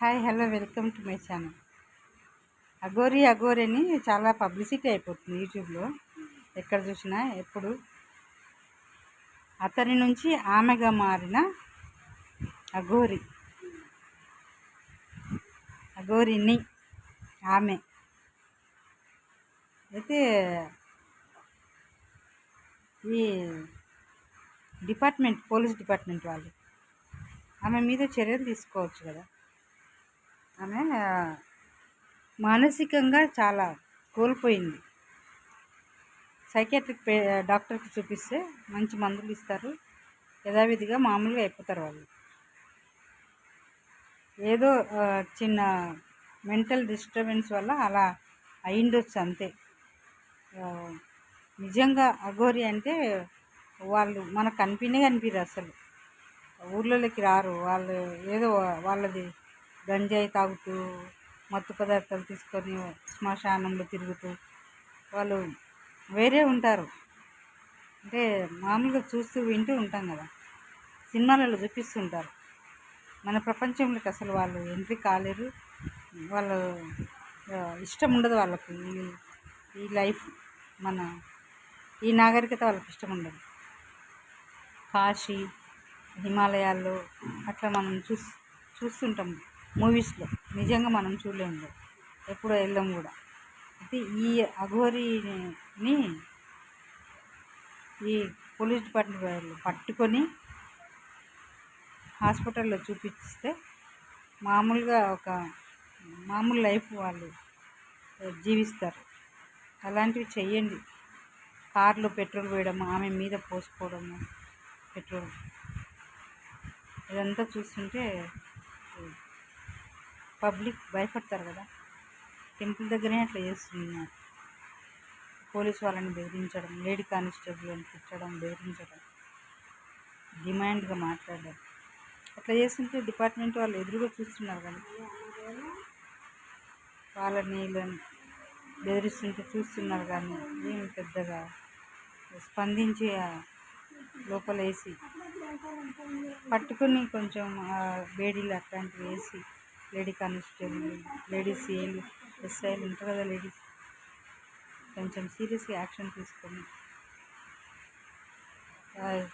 Hi hello welcome to my channel. Aghori Aghori అని చాలా publicity అయిపోతుంది యూట్యూబ్లో. ఎక్కడ చూసినా ఎప్పుడు అతని నుంచి ఆమెగా మారిన అఘోరిని ఆమె అయితే ఈ పోలీస్ డిపార్ట్మెంట్ వాళ్ళు ఆమె మీద చర్యలు తీసుకోవచ్చు కదా. ఆమె మానసికంగా చాలా కోల్పోయింది. సైకియాట్రిక్ డాక్టర్కి చూపిస్తే మంచి మందులు ఇస్తారు, యథావిధిగా మామూలుగా అయిపోతారు వాళ్ళు. ఏదో చిన్న మెంటల్ డిస్టర్బెన్స్ వల్ల అలా అయిండొచ్చు అంతే. నిజంగా అఘోరి అంటే వాళ్ళు మనకు కనిపిరు, అసలు ఊర్లలోకి రారు వాళ్ళు. ఏదో వాళ్ళది గంజాయి తాగుతూ మత్తు పదార్థాలు తీసుకొని శ్మశానంలో తిరుగుతూ వాళ్ళు వేరే ఉంటారు. అంటే మామూలుగా చూస్తూ వింటూ ఉంటాం కదా, సినిమాలలో చూపిస్తుంటారు. మన ప్రపంచంలోకి అసలు వాళ్ళు ఎంట్రీ కాలేరు. వాళ్ళు ఇష్టం ఉండదు వాళ్ళకు ఈ లైఫ్, మన ఈ నాగరికత వాళ్ళకి ఇష్టం ఉండదు. కాశీ, హిమాలయాల్లో అట్లా మనం చూస్తుంటాం మూవీస్లో. నిజంగా మనం చూడలేము, ఎప్పుడో వెళ్ళాం కూడా. అయితే ఈ అఘోరిని ఈ పోలీస్ డిపార్ట్మెంట్ వాళ్ళు పట్టుకొని హాస్పిటల్లో చూపిస్తే మామూలు లైఫ్ వాళ్ళు జీవిస్తారు. అలాంటివి చెయ్యండి. కార్లో పెట్రోల్ వేయడము, ఆమె మీద పోసుకోవడము పెట్రోల్, ఇదంతా చూస్తుంటే పబ్లిక్ భయపడతారు కదా. టెంపుల్ దగ్గరే అట్లా చేస్తున్నారు. పోలీస్ వాళ్ళని బెదిరించడం, లేడీ కానిస్టేబుల్ అని తిట్టడం, బెదిరించడం, డిమాండ్గా మాట్లాడడం, అట్లా చేస్తుంటే డిపార్ట్మెంట్ వాళ్ళు ఎదురుగా చూస్తున్నారు కానీ వాళ్ళని వీళ్ళని బెదిరిస్తుంటే చూస్తున్నారు కానీ ఏం పెద్దగా స్పందించి లోపలేసి పట్టుకుని కొంచెం వేడిలు అట్లాంటివి వేసి లేడీ కానిస్టేబుల్, లేడీస్ ఏలు ఎస్ఐలు ఉంటారు కదా, లేడీస్ కొంచెం సీరియస్గా యాక్షన్ తీసుకొని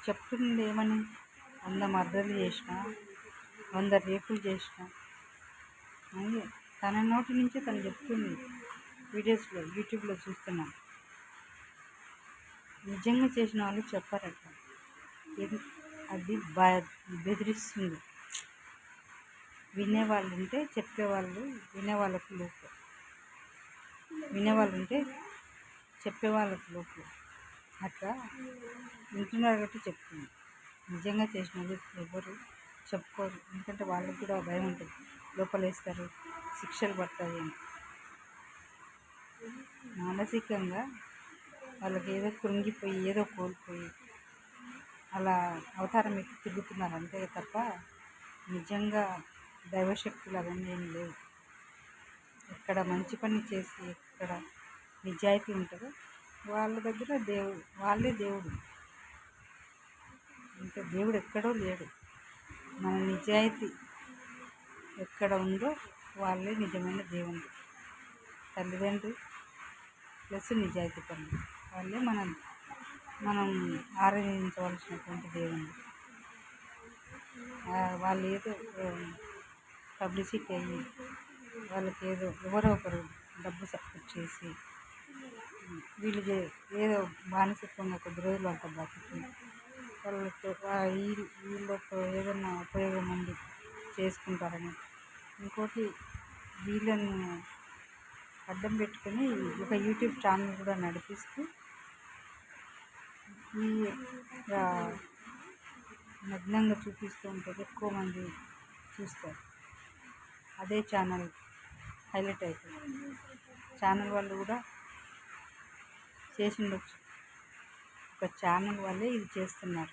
చెప్తుంది. ఏమని 100 మర్డర్లు చేసిన, 100 రేపులు చేసిన అని తన నోటి నుంచే తను చెప్తుంది. వీడియోస్లో యూట్యూబ్లో చూస్తున్నాం. నిజంగా చేసిన వాళ్ళు చెప్పారట, అది బెదిరిస్తుంది. వినేవాళ్ళు ఉంటే చెప్పేవాళ్ళు, వినేవాళ్ళకు చెప్పేవాళ్ళకు లోపు అట్లా వింటున్నారు కాబట్టి చెప్తుంది. నిజంగా చేసిన వాళ్ళు ఎవరు చెప్పుకోరు, ఎందుకంటే వాళ్ళకి కూడా భయం ఉంటుంది, లోపలేస్తారు, శిక్షలు పడతాయి అని. మానసికంగా వాళ్ళకి ఏదో కృంగిపోయి ఏదో కోల్పోయి అలా అవతారం ఎక్కి తిరుగుతున్నారు అంతే తప్ప నిజంగా దైవశక్తులు అవన్నీ ఏం లేవు. ఎక్కడ మంచి పని చేసి ఎక్కడ నిజాయితీ ఉంటుందో వాళ్ళ దగ్గర వాళ్ళే దేవుడు. ఇంకా దేవుడు ఎక్కడో లేడు. మన నిజాయితీ ఎక్కడ ఉందో వాళ్ళే నిజమైన దేవుడు. తల్లిదండ్రులు ప్లస్ నిజాయితీ పనులు వాళ్ళే మనం ఆరాధించవలసినటువంటి దేవుడు. వాళ్ళు ఏదో పబ్లిసిటీ అయ్యి వాళ్ళకి ఎవరో ఒకరు డబ్బు సపోర్ట్ చేసి వీళ్ళు ఏదో బానిసత్వంగా కొద్ది రోజులు అంతా బతుకు వాళ్ళతో వీళ్ళతో ఏదైనా ఉపయోగం ఉంది చేసుకుంటారని, ఇంకోటి వీళ్ళను అడ్డం పెట్టుకొని ఒక యూట్యూబ్ ఛానల్ కూడా నడిపిస్తూ ఈ నగ్నంగా చూపిస్తూ ఉంటుంది. ఎక్కువ మంది చూస్తారు, అదే ఛానల్ హైలైట్ అవుతుంది. ఛానల్ వాళ్ళు కూడా చేసిండొచ్చు, ఒక ఛానల్ వాళ్ళే ఇది చేస్తున్నారు.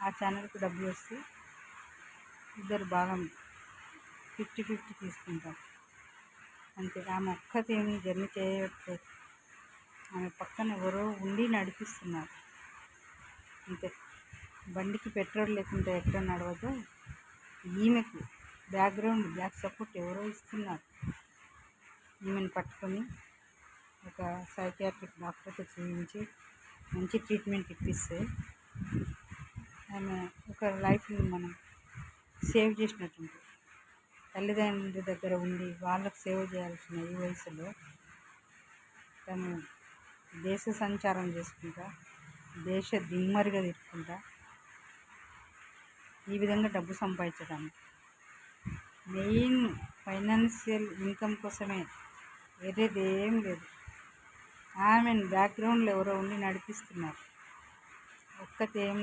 ఆ ఛానల్కి డబ్బులు వస్తే ఇద్దరు భాగం 50-50 తీసుకుంటారు అంతే. ఆమె ఒక్కతేమి జర్నీ చేయట్లేదు, ఆమె పక్కన ఎవరో ఉండి నడిపిస్తున్నారు అంతే. బండికి పెట్రోల్ లేకుంటే ఎట్లా నడవదో ఈమెకు బ్యాక్ సపోర్ట్ ఎవరో ఇస్తున్నారు. ఈమెను పట్టుకొని ఒక సైకియాట్రిక్ డాక్టర్తో చూపించి మంచి ట్రీట్మెంట్ ఇప్పిస్తే ఆమె ఒక లైఫ్ని మనం సేవ్ చేసినట్టుంటుంది. తల్లిదండ్రుల దగ్గర ఉండి వాళ్ళకు సేవ చేయాల్సిన ఈ వయసులో తను దేశ సంచారం చేసుకుంటా, దేశ దిమ్మరిగా తిరుక్కుంటా ఈ విధంగా డబ్బు సంపాదించడానికి మెయిన్ ఫైనాన్షియల్ ఇన్కమ్ కోసమే, వేరేది ఏం లేదు. ఆమెను బ్యాక్గ్రౌండ్లో ఎవరో ఉండి నడిపిస్తున్నారు. ఒక్కతేం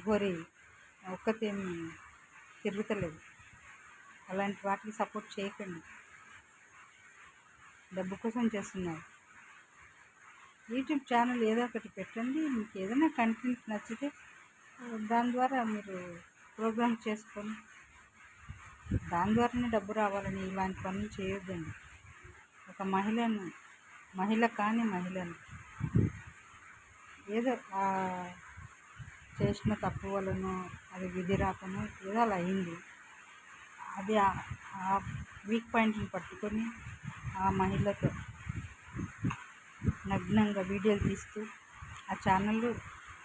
గోరి ఒక్కతేం తిరుగుతలేదు. అలాంటి వాటికి సపోర్ట్ చేయకండి. డబ్బు కోసం చేస్తున్నారు. యూట్యూబ్ ఛానల్ ఏదో ఒకటి పెట్టండి. మీకు ఏదైనా కంటెంట్ నచ్చితే దాని ద్వారా మీరు ప్రోగ్రామ్ చేసుకొని దాని ద్వారానే డబ్బు రావాలని ఇలాంటి పనులు చేయొద్దండి. ఒక మహిళను ఏదో చేసిన తప్పు వలనో అది విధి రాకనో ఏదో అలా అయింది. అది ఆ వీక్ పాయింట్ని పట్టుకొని ఆ మహిళతో నగ్నంగా వీడియోలు తీస్తూ ఆ ఛానల్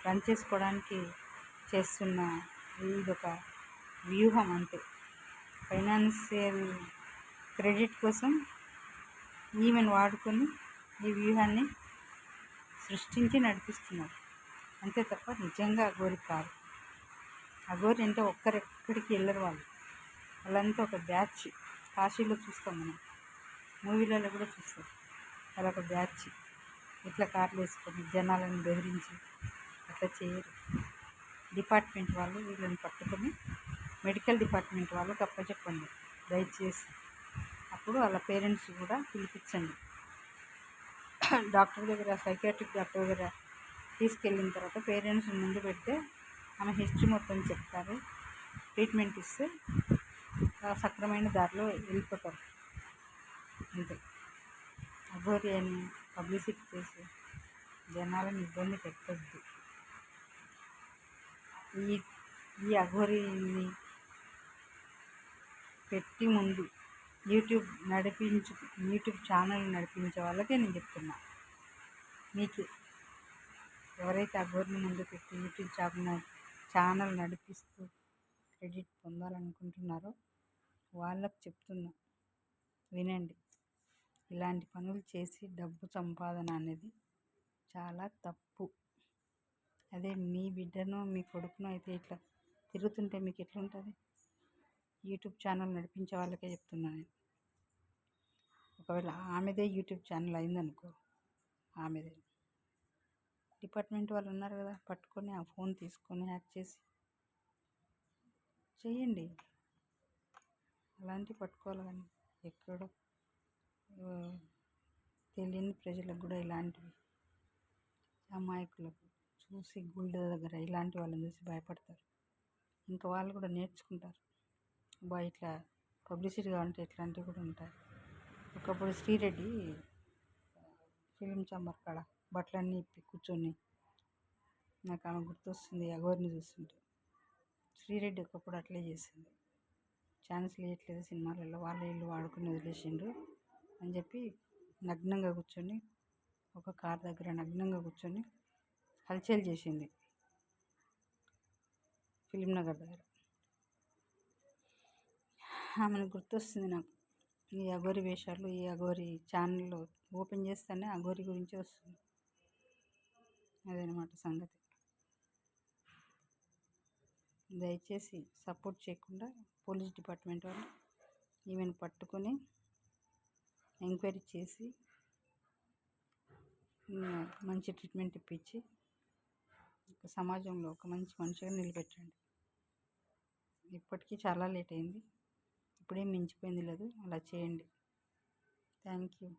రన్ చేసుకోవడానికి చేస్తున్న ఇదొక వ్యూహం అంతే. ఫైనాన్షియల్ క్రెడిట్ కోసం ఈమెను వాడుకొని ఈ వ్యూహాన్ని సృష్టించి నడిపిస్తున్నారు అంతే తప్ప నిజంగా అఘోరి కాదు. అఘోరి అంటే ఒక్కరెక్కడికి వెళ్ళరు వాళ్ళంతా ఒక బ్యాచ్. కాశీలో చూస్తాం, మనం మూవీలలో కూడా చూస్తాం. అలా ఒక బ్యాచ్ ఇట్లా కార్లు వేసుకొని జనాలను బెదిరించి అట్లా చేయరు. డిపార్ట్మెంట్ వాళ్ళు వీళ్ళని పట్టుకొని మెడికల్ డిపార్ట్మెంట్ వాళ్ళకి అప్పచెప్పండి దయచేసి. అప్పుడు వాళ్ళ పేరెంట్స్ కూడా పిలిపించండి. డాక్టర్ దగ్గర, సైకియాట్రిక్ డాక్టర్ దగ్గర తీసుకెళ్ళిన తర్వాత పేరెంట్స్ ముందు పెడితే ఆమె హిస్టరీ మొత్తం చెప్తారు. ట్రీట్మెంట్ ఇస్తే సక్రమైన దారిలో వెళ్ళిపోతారు అంతే. అఘోరి అని పబ్లిసిటీ చేసి జనాలను ఇబ్బంది పెట్టద్దు. ఈ అఘోరిని పెట్టి ముందు యూట్యూబ్ ఛానల్ నడిపించే వాళ్ళకే నేను చెప్తున్నా. మీకు ఎవరైతే అఘోరిని ముందు పెట్టి యూట్యూబ్ ఛానల్ నడిపిస్తూ క్రెడిట్ పొందాలనుకుంటున్నారో వాళ్ళకు చెప్తున్నా, వినండి. ఇలాంటి పనులు చేసి డబ్బు సంపాదన అనేది చాలా తప్పు. అదే మీ బిడ్డనో మీ కొడుకునో అయితే ఇట్లా తిరుగుతుంటే మీకు ఎట్లుంటుంది? యూట్యూబ్ ఛానల్ నడిపించే వాళ్ళకే చెప్తున్నాను నేను. ఒకవేళ ఆమెదే యూట్యూబ్ ఛానల్ అయిందనుకో, ఆమెదే డిపార్ట్మెంట్ వాళ్ళు ఉన్నారు కదా, పట్టుకొని ఆ ఫోన్ తీసుకొని హ్యాక్ చేసి చెయ్యండి. అలాంటివి పట్టుకోవాలి. కానీ ఎక్కడో తెలియని ప్రజలకు కూడా ఇలాంటివి అమాయకులకు చూసి గుళ్ళ దగ్గర ఇలాంటి వాళ్ళని చూసి భయపడతారు. ఇంకా వాళ్ళు కూడా నేర్చుకుంటారు. ఇట్లా పబ్లిసిటీ కావాలంటే ఇట్లాంటివి కూడా ఉంటాయి. ఒకప్పుడు శ్రీరెడ్డి ఫిలిం ఛాంబర్ కాడ బట్టలన్నీ ఇప్పి కూర్చొని, నాకు ఆమె గుర్తొస్తుంది అఘోరిని చూస్తుంటే. శ్రీరెడ్డి ఒకప్పుడు అట్లే చేసింది. ఛాన్స్ ఇవ్వట్లేదు సినిమాలలో, వాళ్ళ ఇల్లు వాడుకుని వదిలేసిండ్రు అని చెప్పి నగ్నంగా కూర్చొని ఒక కార్ దగ్గర నగ్నంగా కూర్చొని హల్చల్ చేసింది ఫిలిం నగర్ దగ్గర. ఆమెను గుర్తొస్తుంది నాకు. ఈ అఘోరి వేషాలు, ఈ అఘోరి ఛానల్లో ఓపెన్ చేస్తేనే అఘోరి గురించి వస్తుంది. అదనమాట సంగతి. దయచేసి సపోర్ట్ చేయకుండా పోలీస్ డిపార్ట్మెంట్ వాళ్ళు ఈమెను పట్టుకొని ఎంక్వైరీ చేసి మంచి ట్రీట్మెంట్ ఇప్పించి సమాజంలో ఒక మంచి మనిషిగా నిలబెట్టండి. ఇప్పటికీ చాలా లేట్ అయింది, ఇప్పుడేం మించిపోయింది లేదు. అలా చేయండి. Thank you.